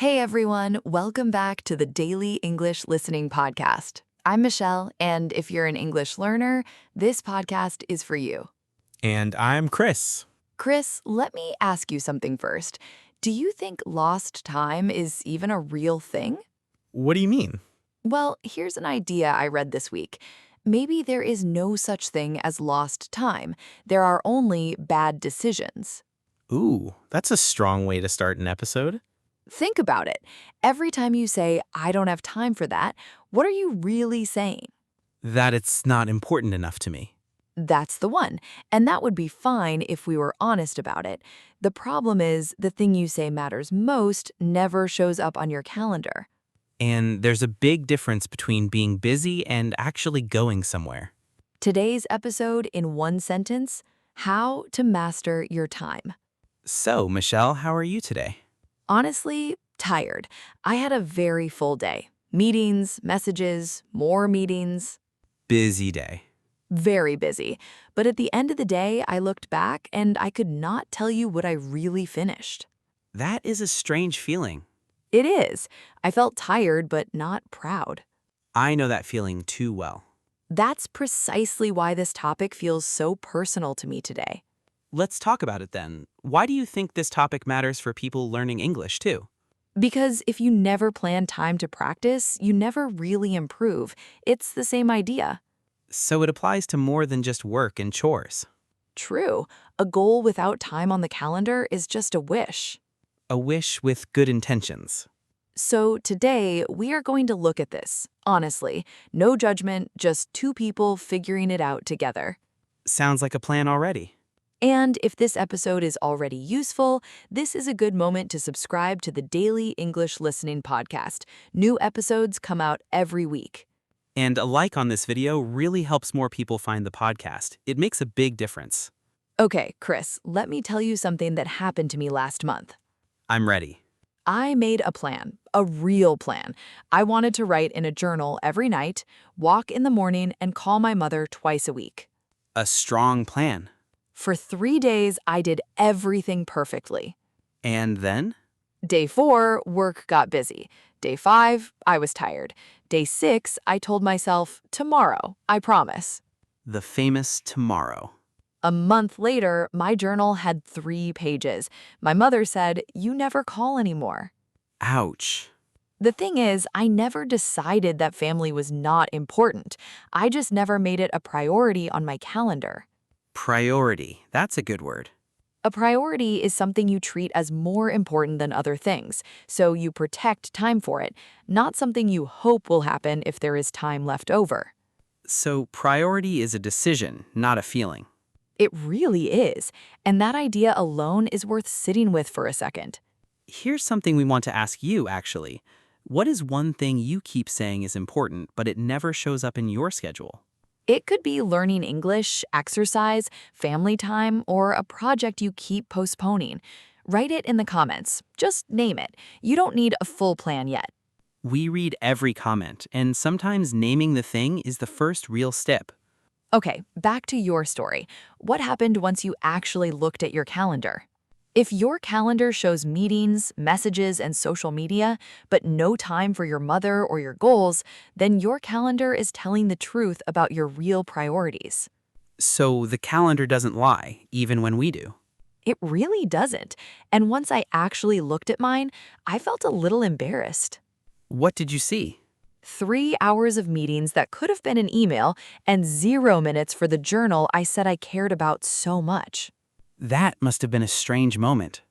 Hey everyone, welcome back to the Daily English Listening Podcast. I'm Michelle, and if you're an English learner, this podcast is for you. And I'm Chris. Chris, let me ask you something first. Do you think lost time is even a real thing? What do you mean? Well, here's an idea I read this week. Maybe there is no such thing as lost time. There are only bad decisions. Ooh, that's a strong way to start an episode. Think about it. Every time you say, I don't have time for that, what are you really saying? That it's not important enough to me. That's the one. And that would be fine if we were honest about it. The problem is the thing you say matters most never shows up on your calendar. And there's a big difference between being busy and actually going somewhere. Today's episode in one sentence, how to master your time. So, Michelle, how are you today? Honestly, tired. I had a very full day. Meetings, messages, more meetings. Busy day. Very busy. But at the end of the day, I looked back and I could not tell you what I really finished. That is a strange feeling. It is. I felt tired, but not proud. I know that feeling too well. That's precisely why this topic feels so personal to me today. Let's talk about it then. Why do you think this topic matters for people learning English too? Because if you never plan time to practice, you never really improve. It's the same idea. So it applies to more than just work and chores. True. A goal without time on the calendar is just a wish. A wish with good intentions. So today, we are going to look at this. Honestly, no judgment, just two people figuring it out together. Sounds like a plan already. And if this episode is already useful, this is a good moment to subscribe to the Daily English Listening Podcast. New episodes come out every week. And a like on this video really helps more people find the podcast. It makes a big difference. Okay, Chris, let me tell you something that happened to me last month. I'm ready. I made a plan, a real plan. I wanted to write in a journal every night, walk in the morning, and call my mother twice a week. A strong plan. For 3 days, I did everything perfectly. And then? Day 4, work got busy. Day 5, I was tired. Day 6, I told myself, tomorrow, I promise. The famous tomorrow. A month later, my journal had 3 pages. My mother said, you never call anymore. Ouch. The thing is, I never decided that family was not important. I just never made it a priority on my calendar. Priority. That's a good word. A priority is something you treat as more important than other things, so you protect time for it, not something you hope will happen if there is time left over. So priority is a decision, not a feeling. It really is, and that idea alone is worth sitting with for a second. Here's something we want to ask you, actually. What is one thing you keep saying is important, but it never shows up in your schedule? It could be learning English, exercise, family time, or a project you keep postponing. Write it in the comments. Just name it. You don't need a full plan yet. We read every comment, and sometimes naming the thing is the first real step. Okay, back to your story. What happened once you actually looked at your calendar? If your calendar shows meetings, messages, and social media, but no time for your mother or your goals, then your calendar is telling the truth about your real priorities. So the calendar doesn't lie, even when we do. It really doesn't. And once I actually looked at mine, I felt a little embarrassed. What did you see? 3 hours of meetings that could have been an email, and 0 minutes for the journal I said I cared about so much. That must have been a strange moment.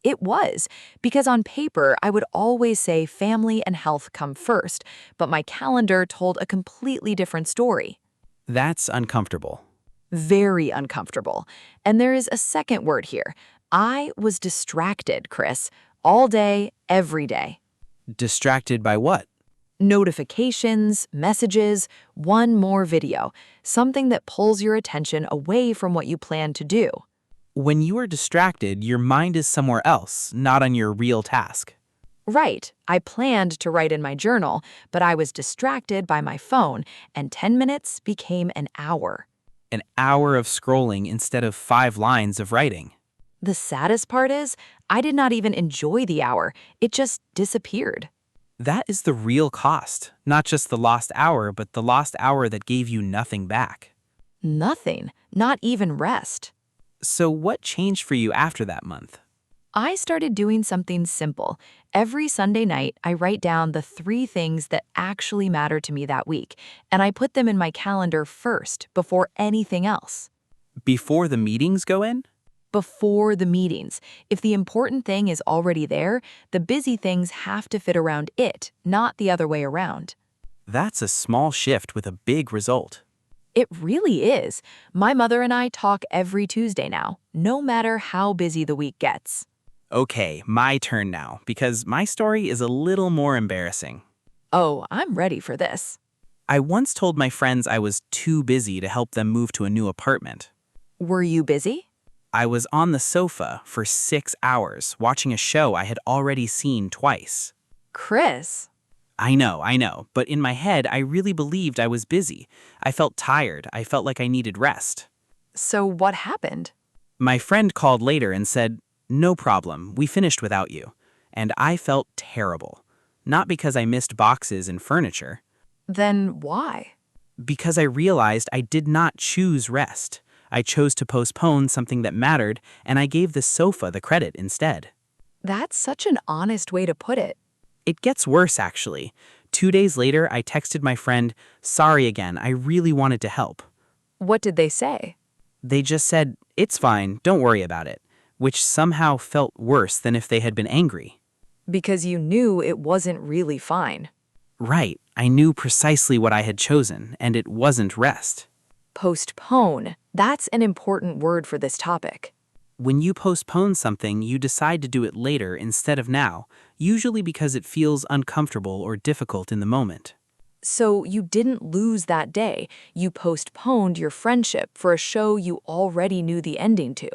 It was, because on paper, I would always say family and health come first, but my calendar told a completely different story. That's uncomfortable. Very uncomfortable. And there is a second word here. I was distracted, Chris, all day, every day. Distracted by what? Notifications, messages, one more video, something that pulls your attention away from what you plan to do. When you are distracted, your mind is somewhere else, not on your real task. Right, I planned to write in my journal, but I was distracted by my phone, and 10 minutes became an hour. An hour of scrolling instead of 5 lines of writing. The saddest part is, I did not even enjoy the hour. It just disappeared. That is the real cost, not just the lost hour, but the lost hour that gave you nothing back. Nothing, not even rest. So what changed for you after that month? I started doing something simple. Every Sunday night, I write down the 3 things that actually matter to me that week, and I put them in my calendar first, before anything else. Before the meetings go in? Before the meetings. If the important thing is already there, the busy things have to fit around it, not the other way around. That's a small shift with a big result. It really is. My mother and I talk every Tuesday now, no matter how busy the week gets. Okay, my turn now, because my story is a little more embarrassing. Oh, I'm ready for this. I once told my friends I was too busy to help them move to a new apartment. Were you busy? I was on the sofa for 6 hours watching a show I had already seen twice. Chris. I know, but in my head, I really believed I was busy. I felt tired. I felt like I needed rest. So what happened? My friend called later and said, "No problem, we finished without you." And I felt terrible. Not because I missed boxes and furniture, Then why? because I realized I did not choose rest. I chose to postpone something that mattered, and I gave the sofa the credit instead. That's such an honest way to put it. It gets worse, actually. 2 days later, I texted my friend, "Sorry again, I really wanted to help." What did they say? They just said, "It's fine, don't worry about it," which somehow felt worse than if they had been angry. Because you knew it wasn't really fine. Right, I knew precisely what I had chosen, and it wasn't rest. Postpone. That's an important word for this topic. When you postpone something, you decide to do it later instead of now, usually because it feels uncomfortable or difficult in the moment. So you didn't lose that day. You postponed your friendship for a show you already knew the ending to.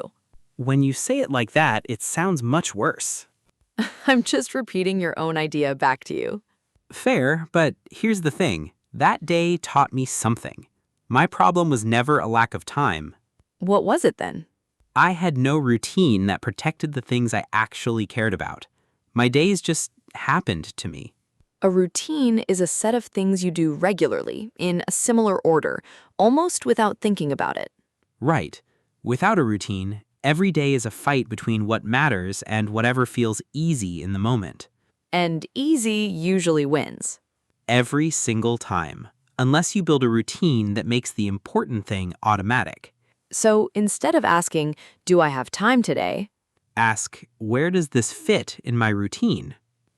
When you say it like that, it sounds much worse. I'm just repeating your own idea back to you. Fair, but here's the thing. That day taught me something. My problem was never a lack of time. What was it then? I had no routine that protected the things I actually cared about. My days just happened to me. A routine is a set of things you do regularly, in a similar order, almost without thinking about it. Right. Without a routine, every day is a fight between what matters and whatever feels easy in the moment. And easy usually wins. Every single time. Unless you build a routine that makes the important thing automatic. So instead of asking, "Do I have time today?" Ask, where does this fit in my routine?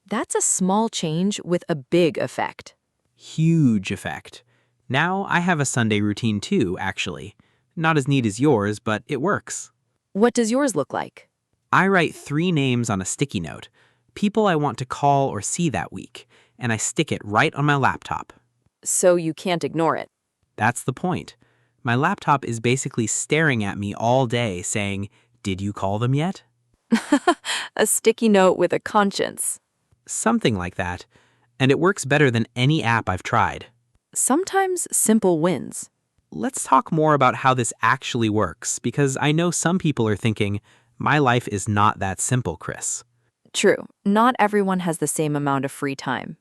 That's a small change with a big effect. Huge effect. Now I have a Sunday routine too, actually. Not as neat as yours, but it works. What does yours look like? I write 3 names on a sticky note, people I want to call or see that week, and I stick it right on my laptop. So you can't ignore it. That's the point. My laptop is basically staring at me all day saying, "Did you call them yet?" A sticky note with a conscience. Something like that. And it works better than any app I've tried. Sometimes simple wins. Let's talk more about how this actually works, because I know some people are thinking, my life is not that simple, Chris. True, not everyone has the same amount of free time.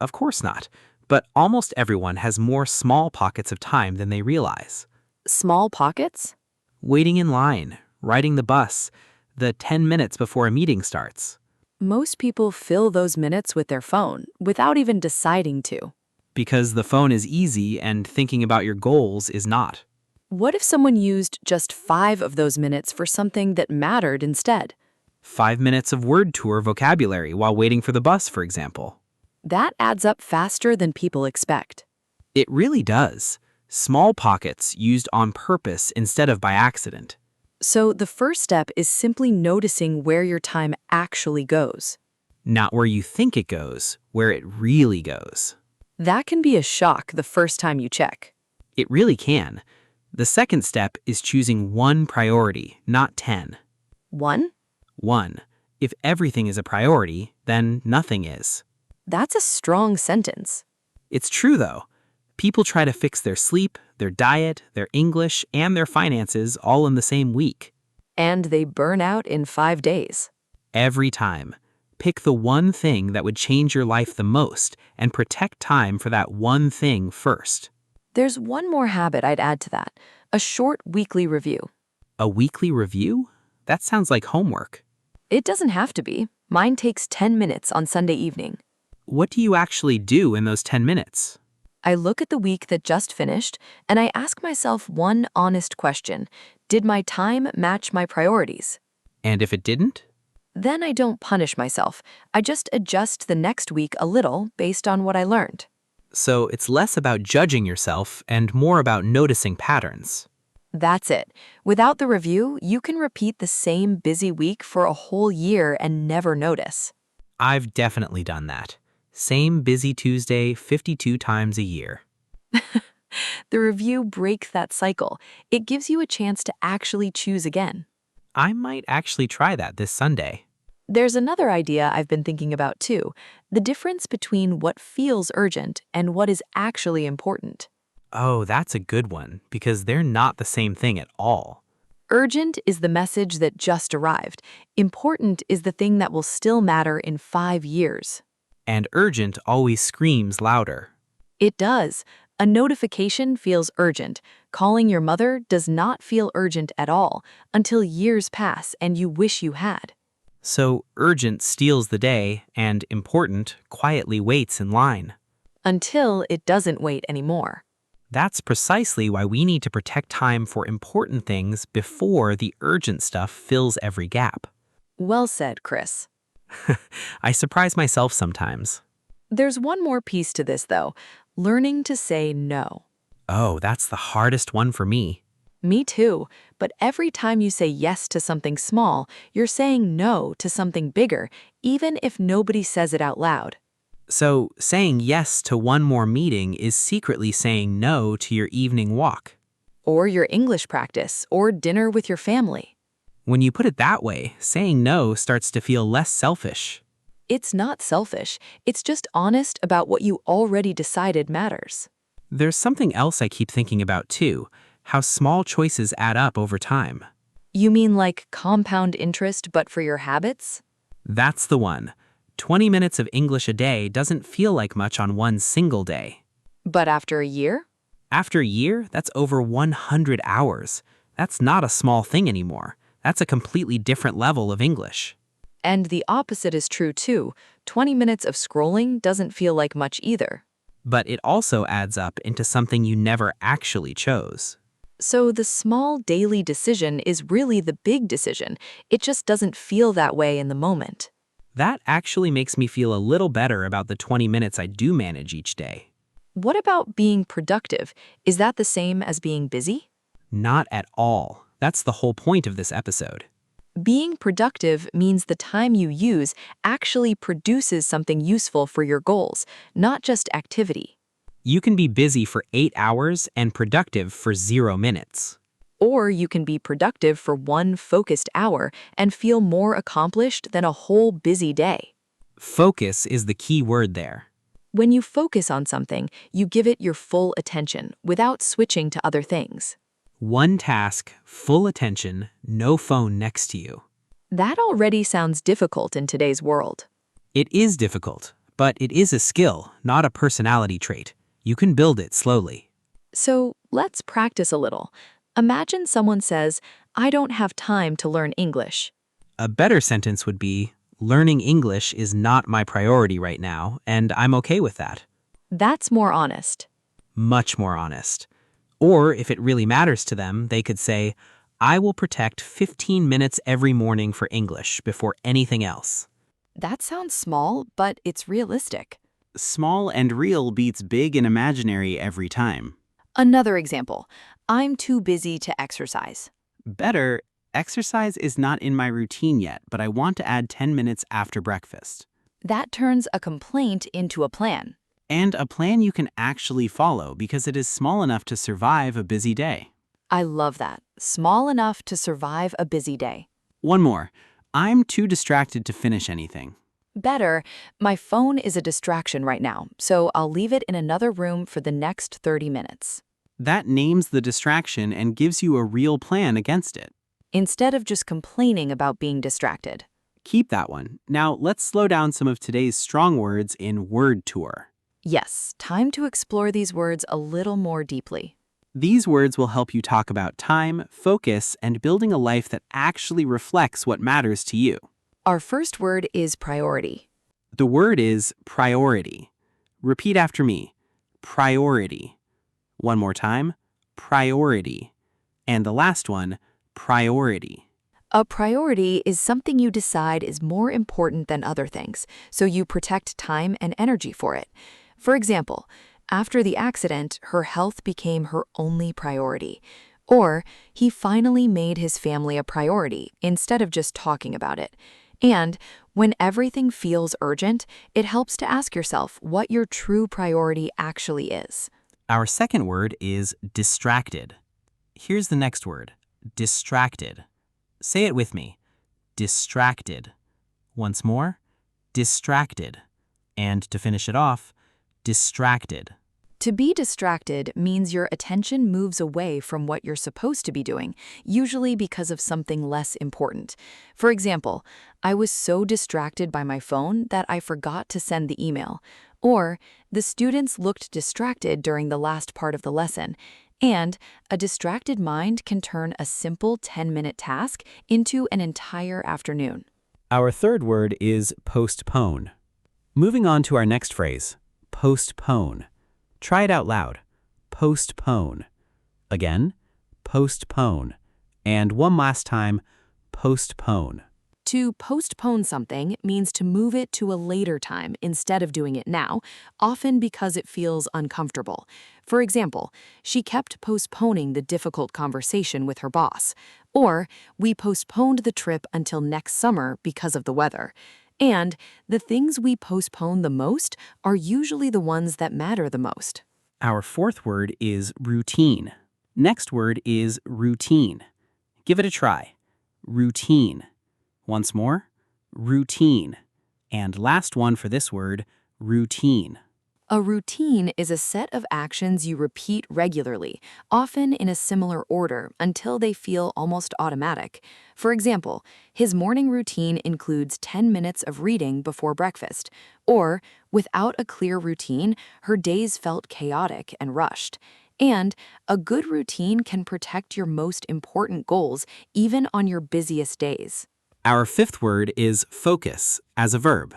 Of course not. But almost everyone has more small pockets of time than they realize. Small pockets? Waiting in line, riding the bus, the 10 minutes before a meeting starts. Most people fill those minutes with their phone without even deciding to. Because the phone is easy and thinking about your goals is not. What if someone used just 5 of those minutes for something that mattered instead? 5 minutes of word tour vocabulary while waiting for the bus, for example. That adds up faster than people expect. It really does. Small pockets used on purpose instead of by accident. So the first step is simply noticing where your time actually goes. Not where you think it goes, where it really goes. That can be a shock the first time you check. It really can. The second step is choosing one priority, not 10. 1? 1. If everything is a priority, then nothing is. That's a strong sentence. It's true, though. People try to fix their sleep, their diet, their English, and their finances all in the same week. And they burn out in 5 days. Every time. Pick the one thing that would change your life the most and protect time for that one thing first. There's one more habit I'd add to that, a short weekly review. A weekly review? That sounds like homework. It doesn't have to be. Mine takes 10 minutes on Sunday evening. What do you actually do in those 10 minutes? I look at the week that just finished, and I ask myself one honest question. Did my time match my priorities? And if it didn't? Then I don't punish myself. I just adjust the next week a little based on what I learned. So it's less about judging yourself and more about noticing patterns. That's it. Without the review, you can repeat the same busy week for a whole year and never notice. I've definitely done that. Same busy Tuesday 52 times a year. The review breaks that cycle. It gives you a chance to actually choose again. I might actually try that this Sunday. There's another idea I've been thinking about too, the difference between what feels urgent and what is actually important. Oh, that's a good one, because they're not the same thing at all. Urgent is the message that just arrived. Important is the thing that will still matter in 5 years. And urgent always screams louder. It does. A notification feels urgent. Calling your mother does not feel urgent at all until years pass and you wish you had. So urgent steals the day, and important quietly waits in line. Until it doesn't wait anymore. That's precisely why we need to protect time for important things before the urgent stuff fills every gap. Well said, Chris. I surprise myself sometimes. There's one more piece to this, though. Learning to say no. Oh, that's the hardest one for me. Me too, but every time you say yes to something small, you're saying no to something bigger, even if nobody says it out loud. So, saying yes to one more meeting is secretly saying no to your evening walk. Or your English practice, or dinner with your family. When you put it that way, saying no starts to feel less selfish. It's not selfish, it's just honest about what you already decided matters. There's something else I keep thinking about too, how small choices add up over time. You mean like compound interest but for your habits? That's the one. 20 minutes of English a day doesn't feel like much on one single day. But after a year? After a year, that's over 100 hours. That's not a small thing anymore. That's a completely different level of English. And the opposite is true too. 20 minutes of scrolling doesn't feel like much either. But it also adds up into something you never actually chose. So the small daily decision is really the big decision. It just doesn't feel that way in the moment. That actually makes me feel a little better about the 20 minutes I do manage each day. What about being productive? Is that the same as being busy? Not at all. That's the whole point of this episode. Being productive means the time you use actually produces something useful for your goals, not just activity. You can be busy for 8 hours and productive for 0 minutes. Or you can be productive for 1 focused hour and feel more accomplished than a whole busy day. Focus is the key word there. When you focus on something, you give it your full attention without switching to other things. One task, full attention, no phone next to you. That already sounds difficult in today's world. It is difficult, but it is a skill, not a personality trait. You can build it slowly. So let's practice a little. Imagine someone says, "I don't have time to learn English." A better sentence would be, learning English is not my priority right now, and I'm okay with that. That's more honest. Much more honest. Or if it really matters to them, they could say, I will protect 15 minutes every morning for English before anything else. That sounds small, but it's realistic. Small and real beats big and imaginary every time. Another example, I'm too busy to exercise. Better, exercise is not in my routine yet, but I want to add 10 minutes after breakfast. That turns a complaint into a plan. And a plan you can actually follow because it is small enough to survive a busy day. I love that. Small enough to survive a busy day. One more. I'm too distracted to finish anything. Better, my phone is a distraction right now, so I'll leave it in another room for the next 30 minutes. That names the distraction and gives you a real plan against it. instead of just complaining about being distracted. Keep that one. Now, let's slow down some of today's strong words in Word Tour. Yes, time to explore these words a little more deeply. These words will help you talk about time, focus, and building a life that actually reflects what matters to you. Our first word is priority. The word is priority. Repeat after me. Priority. One more time. Priority. And the last one, priority. A priority is something you decide is more important than other things, so you protect time and energy for it. For example, after the accident, her health became her only priority. Or, he finally made his family a priority instead of just talking about it. And when everything feels urgent, it helps to ask yourself what your true priority actually is. Our second word is distracted. Here's the next word, distracted. Say it with me. Distracted. Once more, distracted. And to finish it off, distracted. To be distracted means your attention moves away from what you're supposed to be doing, usually because of something less important. For example, I was so distracted by my phone that I forgot to send the email. Or, the students looked distracted during the last part of the lesson. And a distracted mind can turn a simple 10-minute task into an entire afternoon. Our third word is postpone. Moving on to our next phrase, postpone. Try it out loud. Postpone. Again, postpone. And one last time, postpone. To postpone something means to move it to a later time instead of doing it now, often because it feels uncomfortable. For example, she kept postponing the difficult conversation with her boss. Or, we postponed the trip until next summer because of the weather. And the things we postpone the most are usually the ones that matter the most. Our fourth word is routine. Next word is routine. Give it a try. Routine. Once more, routine. And last one for this word, routine. A routine is a set of actions you repeat regularly, often in a similar order until they feel almost automatic. For example, his morning routine includes 10 minutes of reading before breakfast. Or, without a clear routine, her days felt chaotic and rushed. And a good routine can protect your most important goals even on your busiest days. Our fifth word is focus as a verb.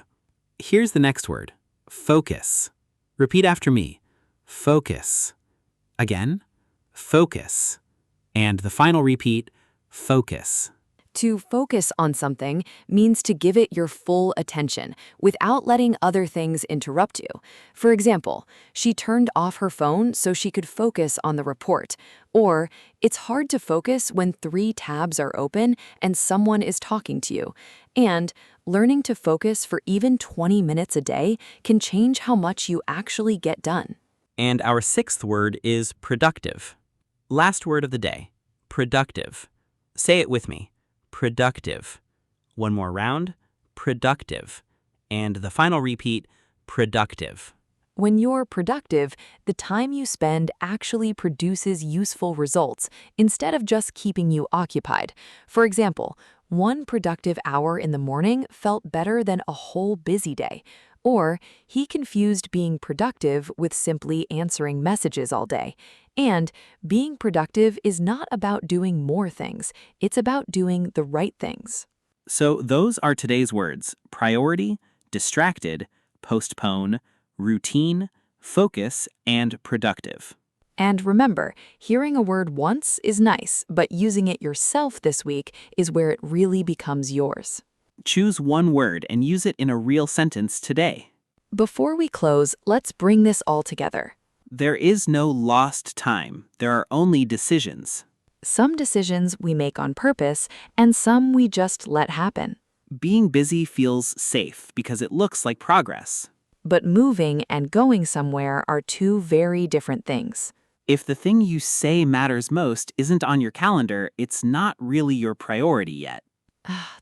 Here's the next word, focus. Repeat after me, focus. Again, focus. And the final repeat, focus. To focus on something means to give it your full attention without letting other things interrupt you. For example, she turned off her phone so she could focus on the report. Or, it's hard to focus when 3 tabs are open and someone is talking to you. And learning to focus for even 20 minutes a day can change how much you actually get done. And our sixth word is productive. Last word of the day, productive. Say it with me. Productive. One more round, productive. And the final repeat, productive. When you're productive, the time you spend actually produces useful results instead of just keeping you occupied. For example, 1 productive hour in the morning felt better than a whole busy day. Or, he confused being productive with simply answering messages all day. And being productive is not about doing more things, it's about doing the right things. So those are today's words, priority, distracted, postpone, routine, focus, and productive. And remember, hearing a word once is nice, but using it yourself this week is where it really becomes yours. Choose one word and use it in a real sentence today. Before we close, let's bring this all together. There is no lost time. There are only decisions. Some decisions we make on purpose, and some we just let happen. Being busy feels safe because it looks like progress. But moving and going somewhere are 2 very different things. If the thing you say matters most isn't on your calendar, it's not really your priority yet.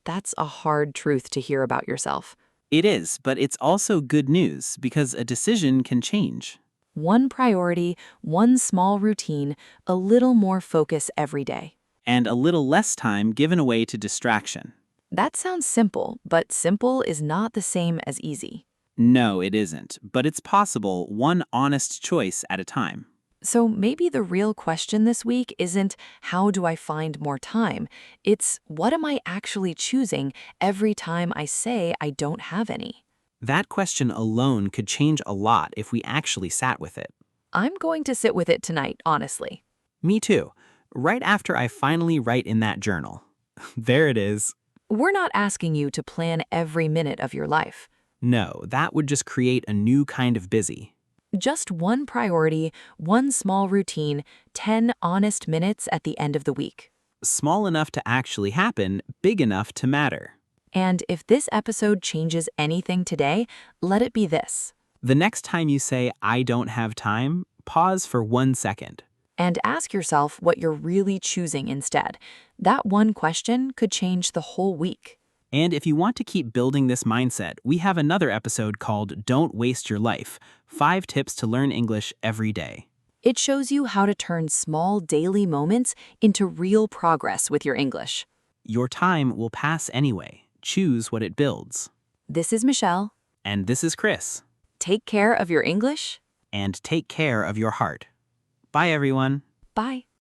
That's a hard truth to hear about yourself. It is, but it's also good news because a decision can change. 1 priority, 1 small routine, a little more focus every day. and a little less time given away to distraction. That sounds simple, but simple is not the same as easy. No, it isn't, but it's possible, one honest choice at a time. So maybe the real question this week isn't how do I find more time? It's what am I actually choosing every time I say I don't have any? That question alone could change a lot if we actually sat with it. I'm going to sit with it tonight, honestly. Me too. Right after I finally write in that journal. There it is. We're not asking you to plan every minute of your life. No, that would just create a new kind of busy. Just one priority, one small routine, 10 honest minutes at the end of the week. Small enough to actually happen, big enough to matter. And if this episode changes anything today, let it be this. The next time you say, I don't have time, pause for 1 second. And ask yourself what you're really choosing instead. That one question could change the whole week. And if you want to keep building this mindset, we have another episode called Don't Waste Your Life, 5 Tips to Learn English Every Day. It shows you how to turn small daily moments into real progress with your English. Your time will pass anyway. Choose what it builds. This is Michelle. And this is Chris. Take care of your English. And take care of your heart. Bye, everyone. Bye.